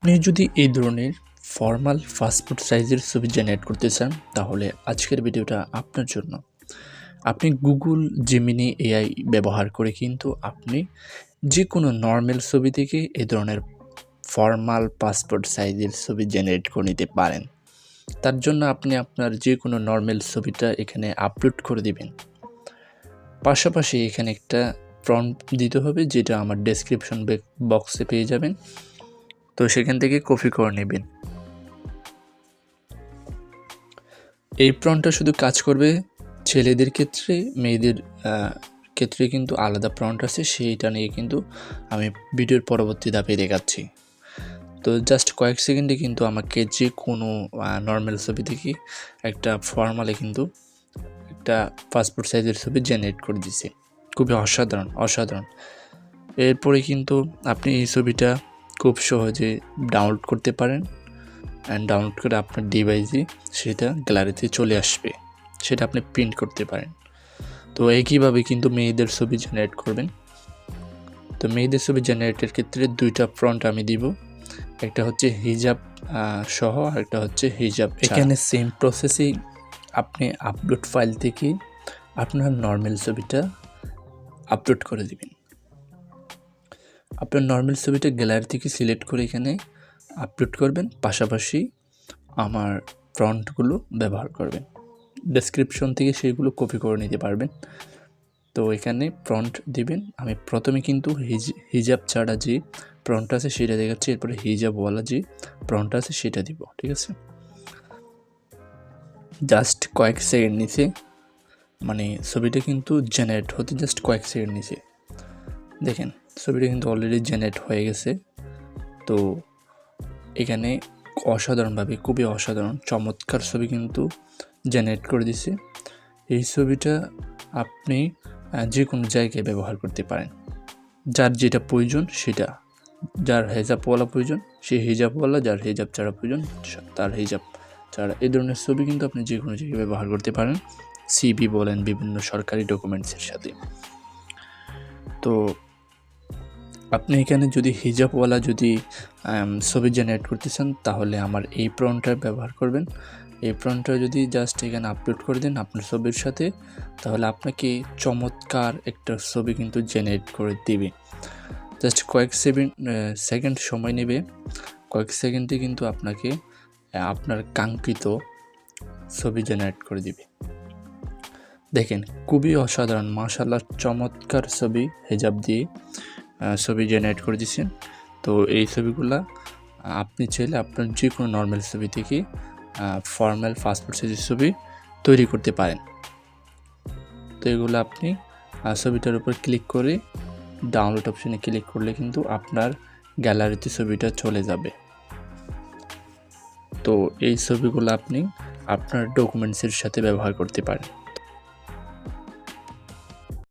আপনি যদি এই ধরনের ফর্মাল পাসপোর্ট সাইজের ছবি জেনারেট করতে চান তাহলে আজকের ভিডিওটা আপনার জন্য। আপনি গুগল জেমিনি এআই ব্যবহার করে কিন্তু আপনি যে কোনো নর্মাল ছবি থেকে এই ধরনের ফর্মাল পাসপোর্ট সাইজের ছবি জেনারেট করে নিতে পারেন। তার জন্য আপনি আপনার যে কোনো নর্মাল ছবিটা এখানে আপলোড করে দিবেন। পাশাপাশি এখানে একটা প্রম্পট দিতে হবে, যেটা আমার ডেসক্রিপশন বক্সে পেয়ে যাবেন। তো সেখান থেকে কপি করে নেবেন। এই প্রম্পটটা শুধু কাজ করবে ছেলেদের ক্ষেত্রে, মেয়েদের ক্ষেত্রে কিন্তু আলাদা প্রম্পট আছে, সেইটা নিয়ে কিন্তু আমি ভিডিওর পরবর্তী ধাপে দেখাচ্ছি। তো জাস্ট কয়েক সেকেন্ডে কিন্তু আমাকে যে কোনো নর্মাল ছবি থেকে একটা ফর্মালে কিন্তু একটা পাসপোর্ট সাইজের ছবি জেনারেট করে দিছে। খুবই অসাধারণ। এরপরে কিন্তু আপনি এই ছবিটা খুব সহজে ডাউনলোড করতে পারেন, অ্যান্ড ডাউনলোড করে আপনার ডিভাইসে সেটা গ্যালারিতে চলে আসবে, সেটা আপনি প্রিন্ট করতে পারেন। তো একইভাবে কিন্তু মেয়েদের ছবি জেনারেট করবেন। তো মেয়েদের ছবি জেনারেটের ক্ষেত্রে দুইটা প্রম্পট আমি দিব, একটা হচ্ছে হিজাব সহ, আর একটা হচ্ছে হিজাব। এখানে সেম প্রসেসেই আপনি আপলোড ফাইল থেকে আপনার নর্মাল ছবিটা আপলোড করে দিবেন। আপনার নর্মাল ছবিটা গ্যালারি থেকে সিলেক্ট করে এখানে আপলোড করবেন, পাশাপাশি আমার প্রম্পটগুলো ব্যবহার করবেন। ডেসক্রিপশন থেকে সেইগুলো কপি করে নিতে পারবেন। তো এখানে প্রম্পট দিবেন। আমি প্রথমে কিন্তু হিজাব ছাড়া যে প্রম্পট আছে সেটা দেখাচ্ছি, এরপরে হিজাবওয়ালা যে প্রম্পট আছে সেটা দিব, ঠিক আছে? জাস্ট কয়েক সেকেন্ড নিচে, মানে ছবিটা কিন্তু জেনারেট হতে জাস্ট কয়েক সেকেন্ড নিচে। দেখেন ছবিটা কিন্তু অলরেডি জেনারেট হয়ে গেছে। তো এখানে অসাধারণভাবে, খুবই অসাধারণ চমৎকার ছবি কিন্তু জেনারেট করে দিছে। এই ছবিটা আপনি যে কোনো জায়গায় ব্যবহার করতে পারেন, যার যেটা প্রয়োজন সেটা। যার হিজাবওয়ালা প্রয়োজন সে হিজাবওয়ালা, যার হিজাব ছাড়া প্রয়োজন তার হিজাব ছাড়া। এই ধরনের ছবি কিন্তু আপনি যে কোনো জায়গায় ব্যবহার করতে পারেন, সিভি বলেন, বিভিন্ন সরকারি ডকুমেন্টসের সাথে। তো আপনি এখানে যদি হিজাবওয়ালা যদি ছবি জেনারেট করতে চান তাহলে আমার এই প্রম্পটটা ব্যবহার করবেন। এই প্রম্পটটা যদি জাস্ট এখানে আপলোড করে দেন আপনার ছবির সাথে, তাহলে আপনাকে চমৎকার একটা ছবি কিন্তু জেনারেট করে দেবে। জাস্ট কয়েক সেকেন্ড সময় নেবে, কয়েক সেকেন্ডে কিন্তু আপনাকে আপনার কাঙ্ক্ষিত ছবি জেনারেট করে দিবে। দেখেন খুবই অসাধারণ, মাশাআল্লাহ চমৎকার ছবি হিজাব দিয়ে ছবি জেনারেট করে দিচ্ছেন। তো এই ছবিগুলা আপনি চাইলে আপনার যে কোনো নর্মাল ছবি থেকে ফর্মাল পাসপোর্ট সাইজের ছবি তৈরি করতে পারেন। তো এগুলো আপনি ছবিটার উপর ক্লিক করে ডাউনলোড অপশনে ক্লিক করলে কিন্তু আপনার গ্যালারিতে ছবিটা চলে যাবে। তো এই ছবিগুলো আপনি আপনার ডকুমেন্টসের সাথে ব্যবহার করতে পারেন।